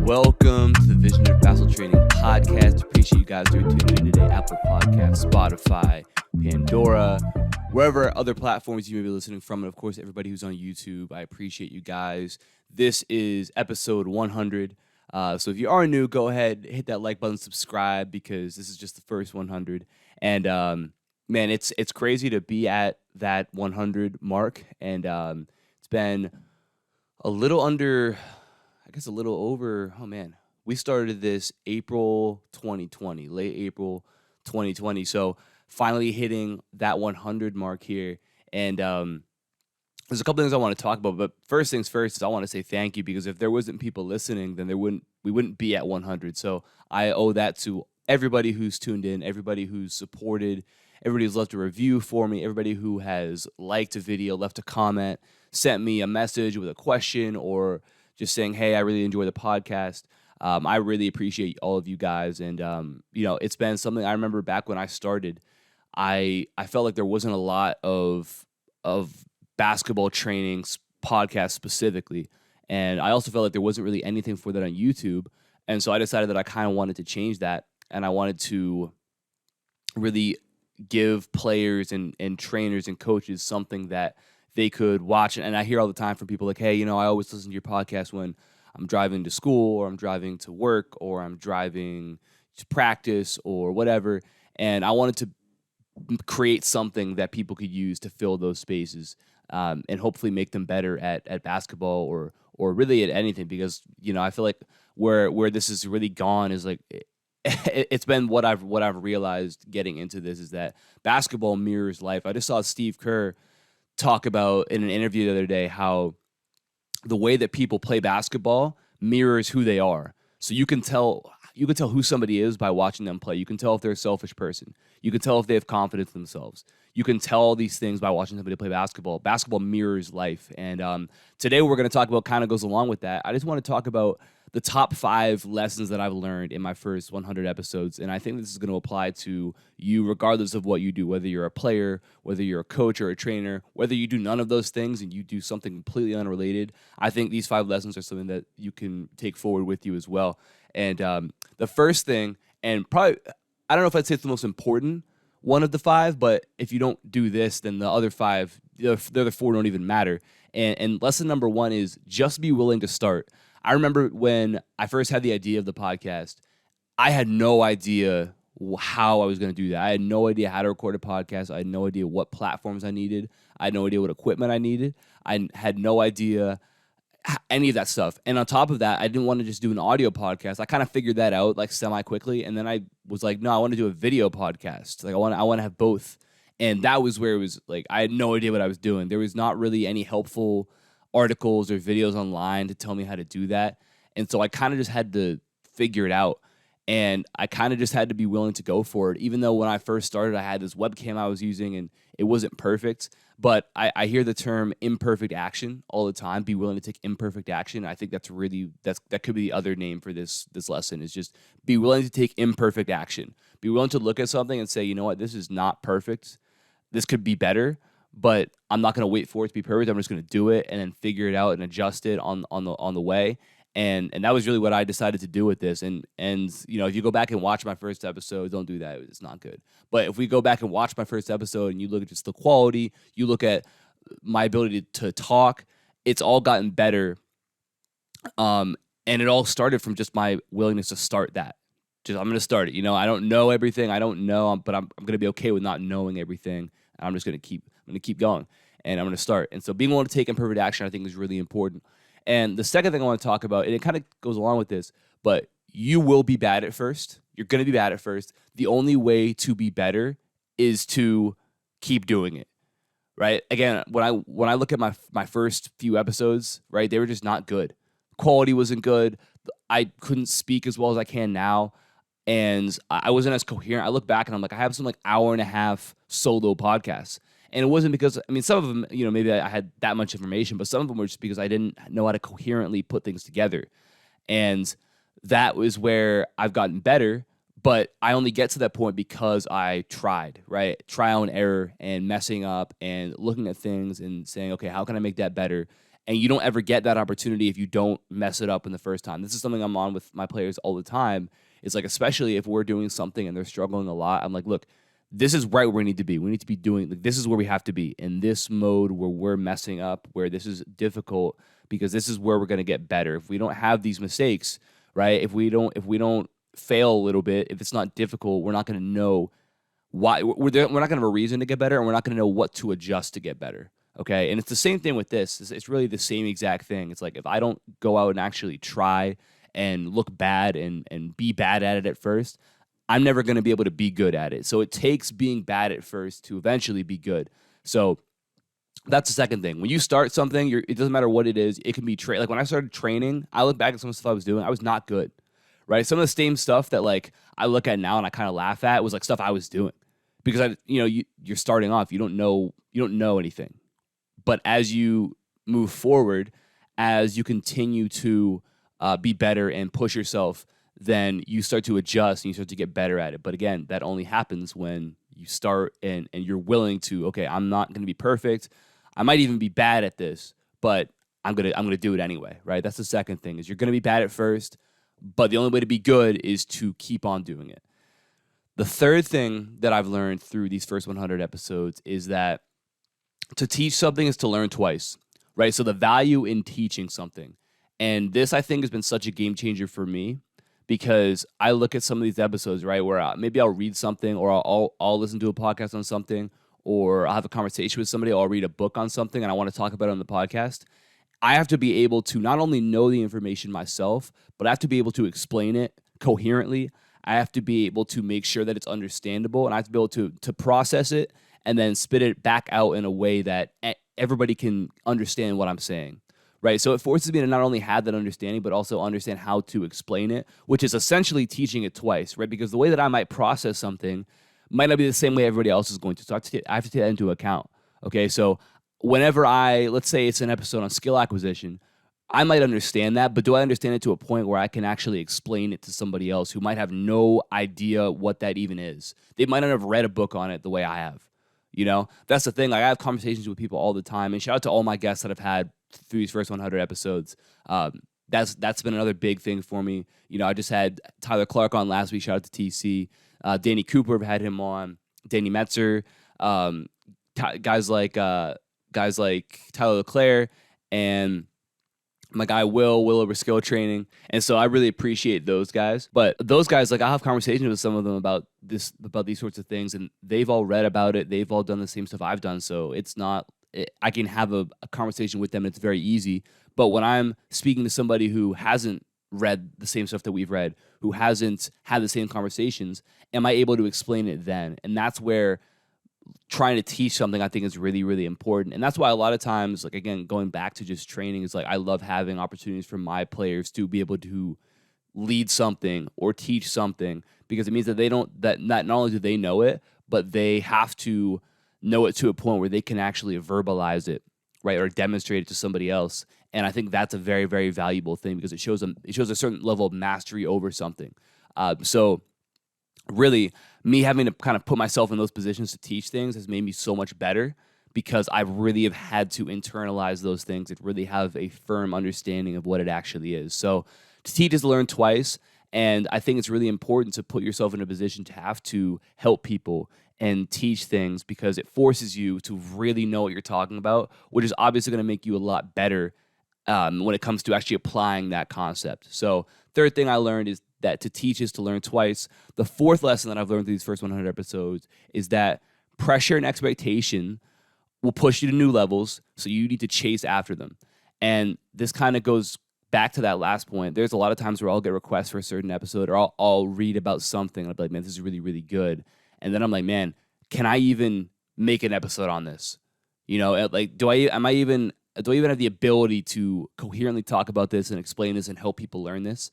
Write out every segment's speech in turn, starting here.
Welcome to the Visionary Basketball Training Podcast. Appreciate you guys are tuning in today. Apple Podcasts, Spotify, Pandora, wherever other platforms you may be listening from. And of course, everybody who's on YouTube, I appreciate you guys. This is episode 100. So if you are new, go ahead, hit that like button, subscribe, because this is just the first 100. And man, it's crazy to be at that 100 mark. And it's been a little under, I guess a little over, we started this April 2020, late April 2020. So finally hitting that 100 mark here. And there's a couple things I want to talk about, but first things first is I want to say thank you, because if there wasn't people listening, then we wouldn't be at 100. So I owe that to everybody who's tuned in, everybody who's supported, everybody who's left a review for me, everybody who has liked a video, left a comment, sent me a message with a question, or just saying, hey, I really enjoy the podcast. I really appreciate all of you guys. And, it's been something I remember back when I started. I felt like there wasn't a lot of basketball training podcasts specifically. And I also felt like there wasn't really anything for that on YouTube. And so I decided that I kind of wanted to change that. And I wanted to really give players and trainers and coaches something that they could watch. And I hear all the time from people like, hey, I always listen to your podcast when I'm driving to school, or I'm driving to work, or I'm driving to practice, or whatever. And I wanted to create something that people could use to fill those spaces, and hopefully make them better at basketball or really at anything. Because, I feel like where this has really gone is like, it's been what I've realized getting into this is that basketball mirrors life. I just saw Steve Kerr talk about in an interview the other day how the way that people play basketball mirrors who they are. So you can tell who somebody is by watching them play. You can tell if they're a selfish person. You can tell if they have confidence in themselves. You can tell all these things by watching somebody play basketball. Basketball mirrors life. And today we're going to talk about, kind of goes along with that. I just want to talk about the top 5 lessons that I've learned in my first 100 episodes. And I think this is going to apply to you regardless of what you do, whether you're a player, whether you're a coach or a trainer, whether you do none of those things and you do something completely unrelated. I think these 5 lessons are something that you can take forward with you as well. And the first thing, and probably, I don't know if I'd say it's the most important one of the 5, but if you don't do this, then the other 5, the other 4 don't even matter. And lesson number 1 is just be willing to start. I remember when I first had the idea of the podcast, I had no idea how I was going to do that. I had no idea how to record a podcast. I had no idea what platforms I needed. I had no idea what equipment I needed. I had no idea any of that stuff. And on top of that, I didn't want to just do an audio podcast. I kind of figured that out like semi-quickly. And then I was like, no, I want to do a video podcast. Like I want to have both. And that was where it was like, I had no idea what I was doing. There was not really any helpful articles or videos online to tell me how to do that. And so I kind of just had to figure it out. And I kind of just had to be willing to go for it. Even though when I first started, I had this webcam I was using and it wasn't perfect. But I hear the term imperfect action all the time. Be willing to take imperfect action. I think that could be the other name for this lesson, is just be willing to take imperfect action. Be willing to look at something and say, you know what, this is not perfect. This could be better, but I'm not going to wait for it to be perfect. I'm just going to do it and then figure it out and adjust it on the way. And that was really what I decided to do with this. And if you go back and watch my first episode, don't do that. It's not good. But if we go back and watch my first episode and you look at just the quality, you look at my ability to talk, it's all gotten better. And it all started from just my willingness to start that. I'm going to start it. I don't know everything. I don't know, but I'm going to be okay with not knowing everything. And I'm just going to keep going, and I'm going to start. And so being willing to take imperfect action, I think, is really important. And the second thing I want to talk about, and it kind of goes along with this, but you will be bad at first. You're going to be bad at first. The only way to be better is to keep doing it, right? Again, when I look at my first few episodes, right, they were just not good. Quality wasn't good. I couldn't speak as well as I can now. And I wasn't as coherent. I look back and I'm like, I have some like hour and a half solo podcasts. And it wasn't because, some of them, maybe I had that much information, but some of them were just because I didn't know how to coherently put things together. And that was where I've gotten better, but I only get to that point because I tried, right? Trial and error and messing up and looking at things and saying, okay, how can I make that better? And you don't ever get that opportunity if you don't mess it up in the first time. This is something I'm on with my players all the time. It's like, especially if we're doing something and they're struggling a lot, I'm like, look, this is right where we need to be. We need to be doing, like, this is where we have to be in this mode where we're messing up, where this is difficult, because this is where we're going to get better. If we don't have these mistakes, right? If we don't fail a little bit, if it's not difficult, we're not going to know why. We're not going to have a reason to get better, and we're not going to know what to adjust to get better. Okay, and it's the same thing with this. It's really the same exact thing. It's like, if I don't go out and actually try and look bad and be bad at it at first, I'm never going to be able to be good at it. So it takes being bad at first to eventually be good. So that's the second thing. When you start something, it doesn't matter what it is. It can be like when I started training, I look back at some of the stuff I was doing. I was not good, right? Some of the same stuff that like I look at now and I kind of laugh at was like stuff I was doing, because you're starting off. You don't know anything. But as you move forward, as you continue to be better and push yourself, then you start to adjust and you start to get better at it. But again, that only happens when you start and you're willing to, okay, I'm not going to be perfect. I might even be bad at this, but I'm gonna do it anyway, right? That's the second thing, is you're gonna be bad at first, but the only way to be good is to keep on doing it. The third thing that I've learned through these first 100 episodes is that to teach something is to learn twice, right? So the value in teaching something. And this, I think, has been such a game changer for me, because I look at some of these episodes, right, where maybe I'll read something, or I'll listen to a podcast on something, or I'll have a conversation with somebody, or I'll read a book on something and I want to talk about it on the podcast. I have to be able to not only know the information myself, but I have to be able to explain it coherently. I have to be able to make sure that it's understandable, and I have to be able to process it and then spit it back out in a way that everybody can understand what I'm saying, right? So it forces me to not only have that understanding, but also understand how to explain it, which is essentially teaching it twice, right? Because the way that I might process something might not be the same way everybody else is going to. So I have to take that into account, okay? So whenever let's say it's an episode on skill acquisition, I might understand that, but do I understand it to a point where I can actually explain it to somebody else who might have no idea what that even is? They might not have read a book on it the way I have. That's the thing. Like, I have conversations with people all the time, and shout out to all my guests that I've had through these first 100 episodes. That's been another big thing for me. I just had Tyler Clark on last week. Shout out to TC. Danny Cooper, I've had him on. Danny Metzer. Guys like Tyler LeClaire, and my guy Will over skill training. And so I really appreciate those guys. But those guys, like, I'll have conversations with some of them about these sorts of things, and they've all read about it. They've all done the same stuff I've done. So I can have a conversation with them. It's very easy. But when I'm speaking to somebody who hasn't read the same stuff that we've read, who hasn't had the same conversations, am I able to explain it then? And that's where trying to teach something, I think, is really, really important. And that's why a lot of times, like, again, going back to just training, is like, I love having opportunities for my players to be able to lead something or teach something, because it means that not only do they know it, but they have to know it to a point where they can actually verbalize it, right, or demonstrate it to somebody else. And I think that's a very, very valuable thing, because it shows a certain level of mastery over something. So really, me having to kind of put myself in those positions to teach things has made me so much better, because I really have had to internalize those things and really have a firm understanding of what it actually is. So to teach is to learn twice, and I think it's really important to put yourself in a position to have to help people and teach things, because it forces you to really know what you're talking about, which is obviously going to make you a lot better when it comes to actually applying that concept. So third thing I learned is that to teach is to learn twice. The fourth lesson that I've learned through these first 100 episodes is that pressure and expectation will push you to new levels, so you need to chase after them. And this kind of goes back to that last point. There's a lot of times where I'll get requests for a certain episode, or I'll read about something, and I'll be like, man, this is really, really good. And then I'm like, man, can I even make an episode on this? Like, do I even have the ability to coherently talk about this and explain this and help people learn this?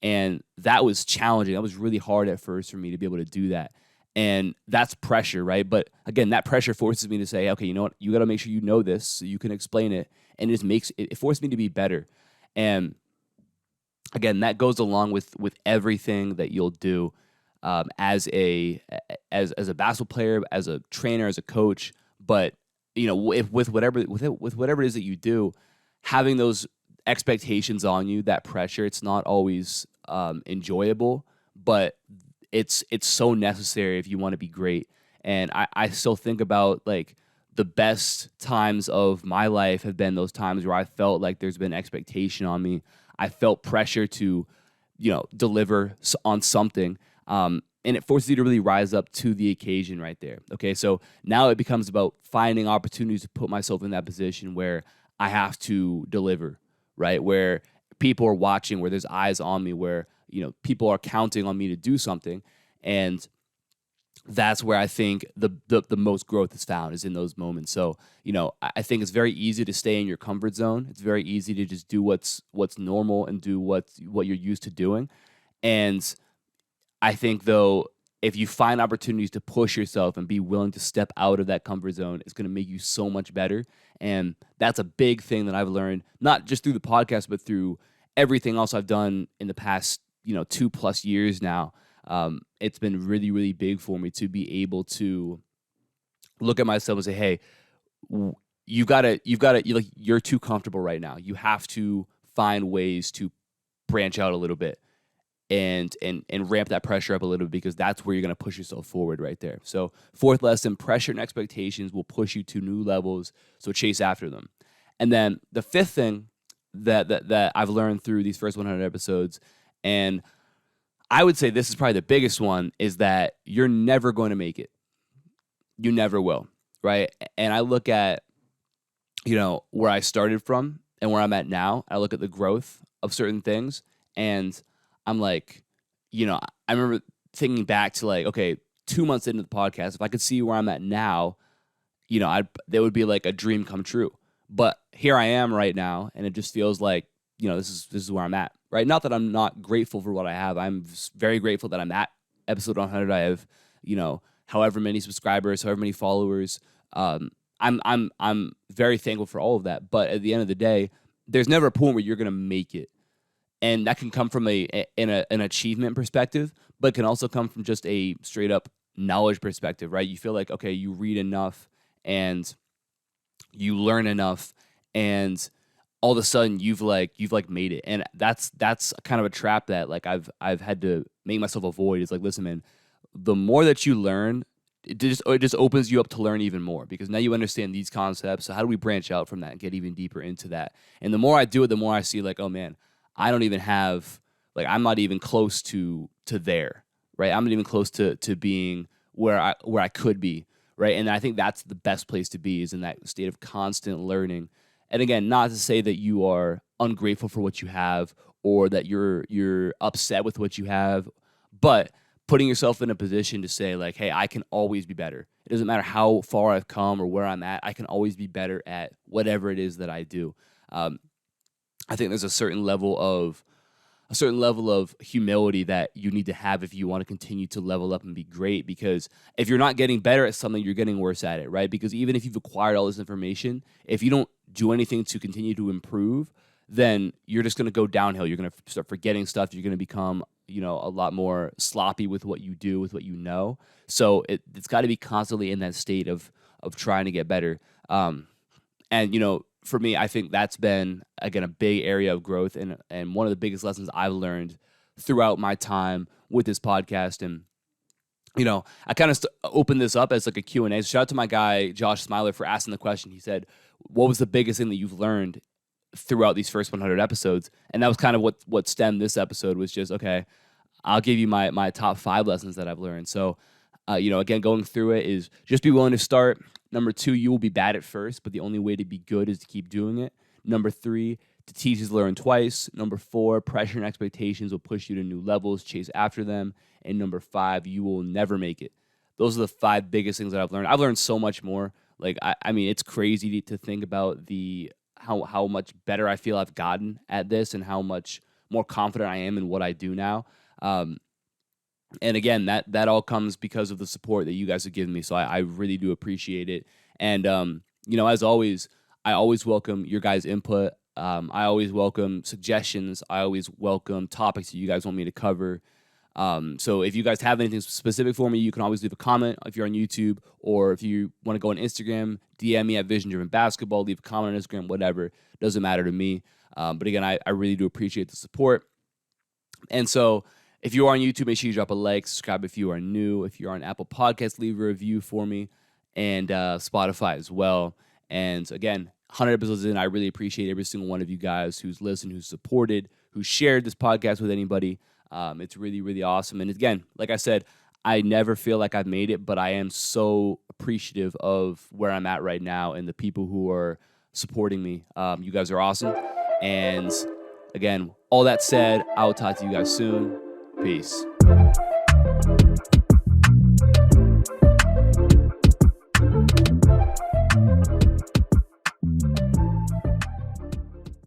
And that was challenging. That was really hard at first for me to be able to do that. And that's pressure, right? But again, that pressure forces me to say, okay, you know what? You got to make sure you know this so you can explain it. And it forced me to be better. And again, that goes along with everything that you'll do as a basketball player, as a trainer, as a coach. But with whatever it is that you do, having those expectations on you, that pressure, it's not always enjoyable, but it's so necessary if you want to be great. And I still think about like the best times of my life have been those times where I felt like there's been expectation on me. I felt pressure to, deliver on something. And it forces you to really rise up to the occasion right there. Okay, so now it becomes about finding opportunities to put myself in that position where I have to deliver, right? Where people are watching, where there's eyes on me, where people are counting on me to do something, and that's where I think the most growth is found, is in those moments. So I think it's very easy to stay in your comfort zone. It's very easy to just do what's normal and do what you're used to doing, and I think, though, if you find opportunities to push yourself and be willing to step out of that comfort zone, it's going to make you so much better. And that's a big thing that I've learned, not just through the podcast, but through everything else I've done in the past, 2+ years now. It's been really, really big for me to be able to look at myself and say, hey, you're too comfortable right now. You have to find ways to branch out a little bit and ramp that pressure up a little bit, because that's where you're going to push yourself forward right there. So fourth lesson, pressure and expectations will push you to new levels, so chase after them. And then the fifth thing that I've learned through these first 100 episodes, and I would say this is probably the biggest one, is that you're never going to make it. You never will, right? And I look at, where I started from and where I'm at now. I look at the growth of certain things, and I'm like, I remember thinking back to like, okay, 2 months into the podcast, if I could see where I'm at now, that would be like a dream come true. But here I am right now, and it just feels like, this is where I'm at, right? Not that I'm not grateful for what I have. I'm very grateful that I'm at episode 100. I have, however many subscribers, however many followers. I'm very thankful for all of that. But at the end of the day, there's never a point where you're gonna make it. And that can come from an achievement perspective, but can also come from just a straight up knowledge perspective, right? You feel like, okay, you read enough and you learn enough, and all of a sudden you've made it. And that's kind of a trap that like I've had to make myself avoid. It's like, listen, man, the more that you learn, it just opens you up to learn even more, because now you understand these concepts. So how do we branch out from that and get even deeper into that? And the more I do it, the more I see like, oh man, I don't even have, like, I'm not even close to there, right? I'm not even close to being where I could be, right? And I think that's the best place to be, is in that state of constant learning. And again, not to say that you are ungrateful for what you have, or that you're upset with what you have, but putting yourself in a position to say like, hey, I can always be better. It doesn't matter how far I've come or where I'm at. I can always be better at whatever it is that I do. I think there's a certain level of humility that you need to have if you want to continue to level up and be great. Because if you're not getting better at something, you're getting worse at it, right? Because even if you've acquired all this information, if you don't do anything to continue to improve, then you're just going to go downhill. You're going to start forgetting stuff. You're going to become, a lot more sloppy with what you do, with what you know. So it's got to be constantly in that state of trying to get better. And for me, I think that's been, again, a big area of growth, and one of the biggest lessons I've learned throughout my time with this podcast. And, I kind of opened this up as like a Q&A. So shout out to my guy, Josh Smiler, for asking the question. He said, what was the biggest thing that you've learned throughout these first 100 episodes? And that was kind of what stemmed this episode, was just, okay, I'll give you my top 5 lessons that I've learned. So, again, going through it is just be willing to start. Number 2, you will be bad at first, but the only way to be good is to keep doing it. Number 3, to teach is learn twice. Number 4, pressure and expectations will push you to new levels. Chase after them. And number 5, you will never make it. Those are the 5 biggest things that I've learned. I've learned so much more. Like, I mean, it's crazy to think about how much better I feel I've gotten at this, and how much more confident I am in what I do now. And again, that all comes because of the support that you guys have given me. So I really do appreciate it. And, as always, I always welcome your guys' input. I always welcome suggestions. I always welcome topics that you guys want me to cover. So if you guys have anything specific for me, you can always leave a comment if you're on YouTube, or if you want to go on Instagram, DM me at Vision Driven Basketball, leave a comment on Instagram, whatever. Doesn't matter to me. But again, I really do appreciate the support. And so if you are on YouTube, make sure you drop a like, subscribe if you are new. If you're on Apple Podcasts, leave a review for me, and Spotify as well. And again, 100 episodes in, I really appreciate every single one of you guys who's listened, who's supported, who shared this podcast with anybody. It's really, really awesome. And again, like I said, I never feel like I've made it, but I am so appreciative of where I'm at right now and the people who are supporting me. You guys are awesome. And again, all that said, I will talk to you guys soon. Peace.